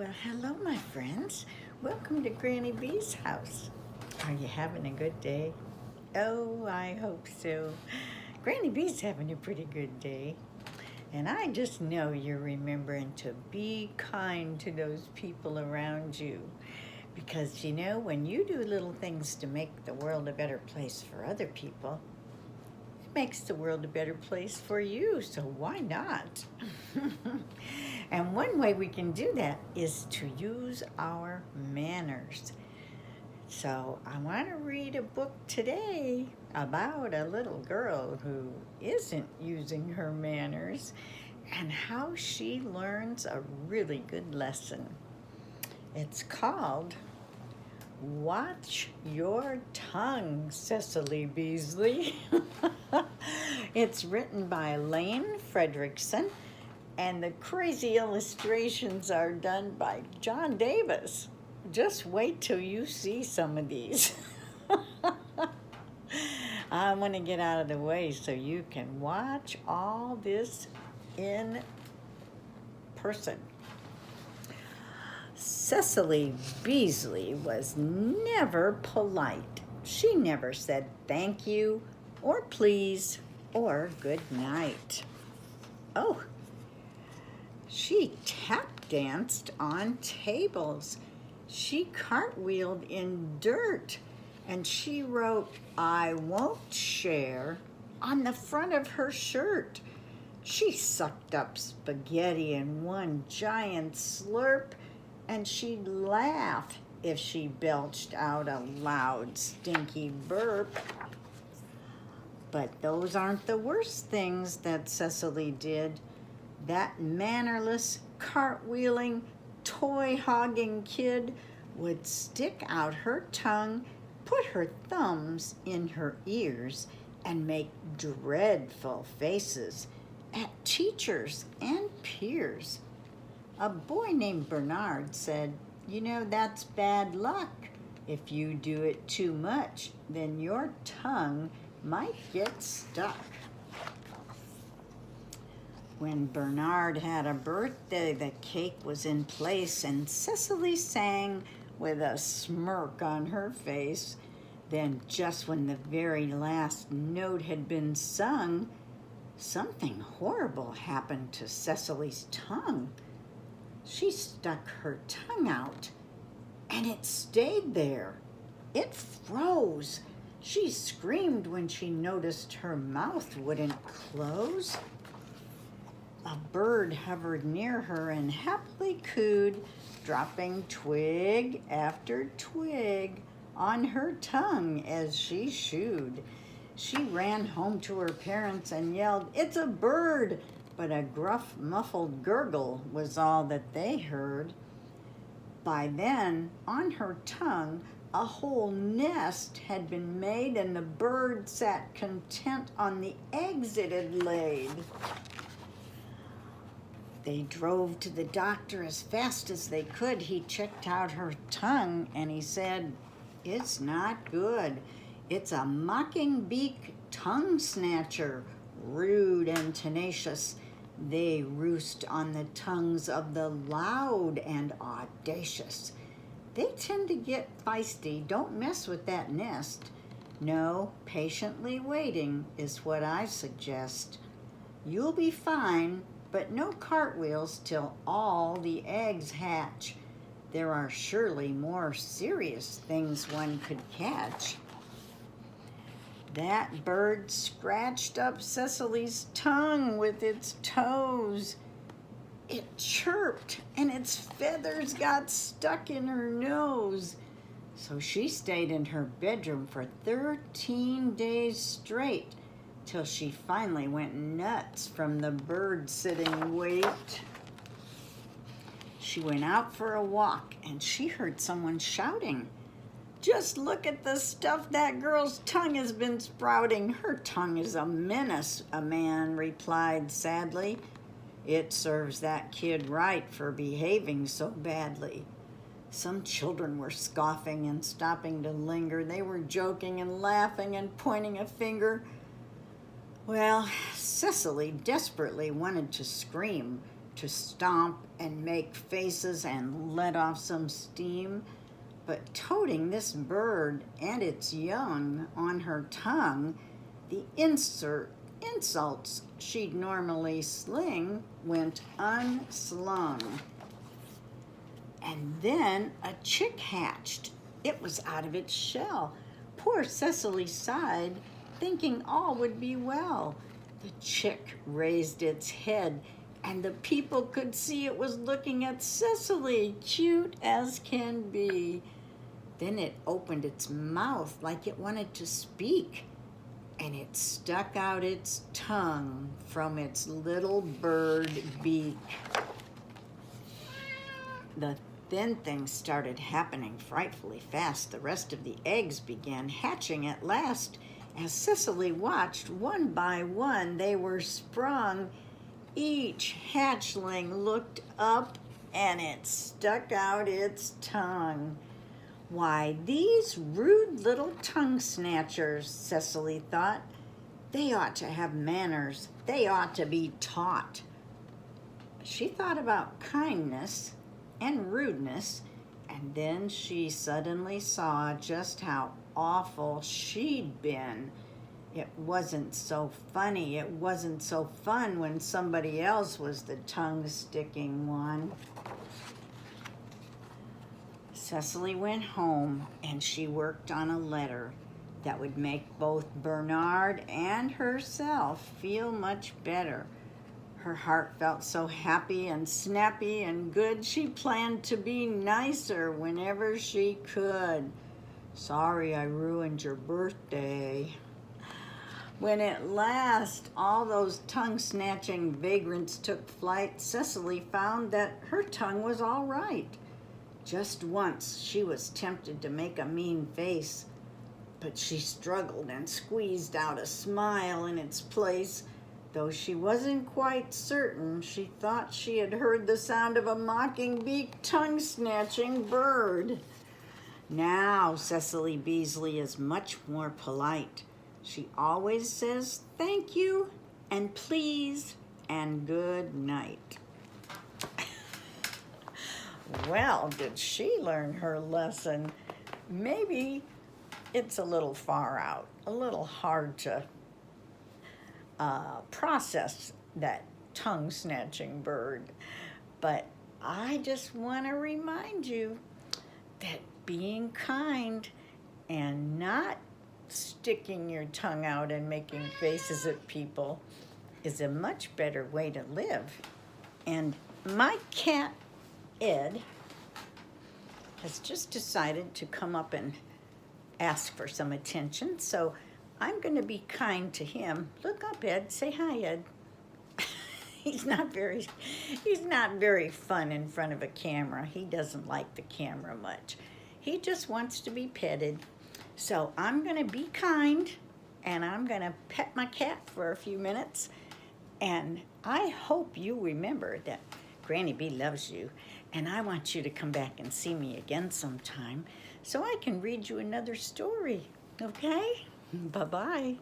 Well, hello, my friends. Welcome to Granny B's house. Are you having a good day? Oh, I hope so. Granny B's having a pretty good day. And I just know you're remembering to be kind to those people around you. Because when you do little things to make the world a better place for other people, it makes the world a better place for you. So why not? And one way we can do that is to use our manners. So I want to read a book today about a little girl who isn't using her manners and how she learns a really good lesson. It's called Watch Your Tongue, Cecily Beasley. It's written by Lane Fredrickson, and the crazy illustrations are done by John Davis. Just wait till you see some of these. I want to get out of the way so you can watch all this in person. Cecily Beasley was never polite. She never said thank you or please or good night. Oh, she tap danced on tables. She cartwheeled in dirt, and she wrote, "I won't share," on the front of her shirt. She sucked up spaghetti in one giant slurp, and she'd laugh if she belched out a loud, stinky burp. But those aren't the worst things that Cecily did. That mannerless, cartwheeling, toy-hogging kid would stick out her tongue, put her thumbs in her ears, and make dreadful faces at teachers and peers. A boy named Bernard said, "That's bad luck. If you do it too much, then your tongue might get stuck." When Bernard had a birthday, the cake was in place, and Cecily sang with a smirk on her face. Then, just when the very last note had been sung, something horrible happened to Cecily's tongue. She stuck her tongue out, and it stayed there. It froze. She screamed when she noticed her mouth wouldn't close. A bird hovered near her and happily cooed, dropping twig after twig on her tongue as she shooed. She ran home to her parents and yelled, "It's a bird!" But a gruff, muffled gurgle was all that they heard. By then, on her tongue, a whole nest had been made, and the bird sat content on the eggs it had laid. They drove to the doctor as fast as they could. He checked out her tongue and he said, "It's not good. It's a mocking beak tongue snatcher, rude and tenacious. They roost on the tongues of the loud and audacious. They tend to get feisty. Don't mess with that nest. No, patiently waiting is what I suggest. You'll be fine, but no cartwheels till all the eggs hatch. There are surely more serious things one could catch." That bird scratched up Cecily's tongue with its toes. It chirped, and its feathers got stuck in her nose. So she stayed in her bedroom for 13 days straight, till she finally went nuts from the bird-sitting weight. She went out for a walk, and she heard someone shouting, "Just look at the stuff that girl's tongue has been sprouting. Her tongue is a menace," a man replied sadly. "It serves that kid right for behaving so badly." Some children were scoffing and stopping to linger. They were joking and laughing and pointing a finger. Well, Cecily desperately wanted to scream, to stomp and make faces and let off some steam, but toting this bird and its young on her tongue, the insults she'd normally sling went unslung. And then a chick hatched. It was out of its shell. Poor Cecily sighed, thinking all would be well. The chick raised its head, and the people could see it was looking at Cecily, cute as can be. Then it opened its mouth like it wanted to speak, and it stuck out its tongue from its little bird beak. The then things started happening frightfully fast. The rest of the eggs began hatching at last. As Cecily watched, one by one they were sprung. Each hatchling looked up and it stuck out its tongue. Why, these rude little tongue snatchers, Cecily thought. They ought to have manners. They ought to be taught. She thought about kindness and rudeness, and then she suddenly saw just how awful she'd been. It wasn't so funny. It wasn't so fun when somebody else was the tongue-sticking one. Cecily went home and she worked on a letter that would make both Bernard and herself feel much better. Her heart felt so happy and snappy and good, she planned to be nicer whenever she could. Sorry I ruined your birthday. When at last all those tongue-snatching vagrants took flight, Cecily found that her tongue was all right. Just once she was tempted to make a mean face, but she struggled and squeezed out a smile in its place. Though she wasn't quite certain, she thought she had heard the sound of a mocking-beaked, tongue-snatching bird. Now Cecily Beasley is much more polite. She always says thank you and please and good night. Well, did she learn her lesson? Maybe it's a little far out, a little hard to process that tongue-snatching bird. But I just want to remind you that being kind and not sticking your tongue out and making faces at people is a much better way to live. And my cat, Ed, has just decided to come up and ask for some attention, so I'm going to be kind to him. Look up, Ed. Say hi, Ed. He's not very fun in front of a camera. He doesn't like the camera much. He just wants to be petted. So I'm going to be kind, and I'm going to pet my cat for a few minutes. And I hope you remember that Granny B loves you, and I want you to come back and see me again sometime so I can read you another story, okay? Bye-bye.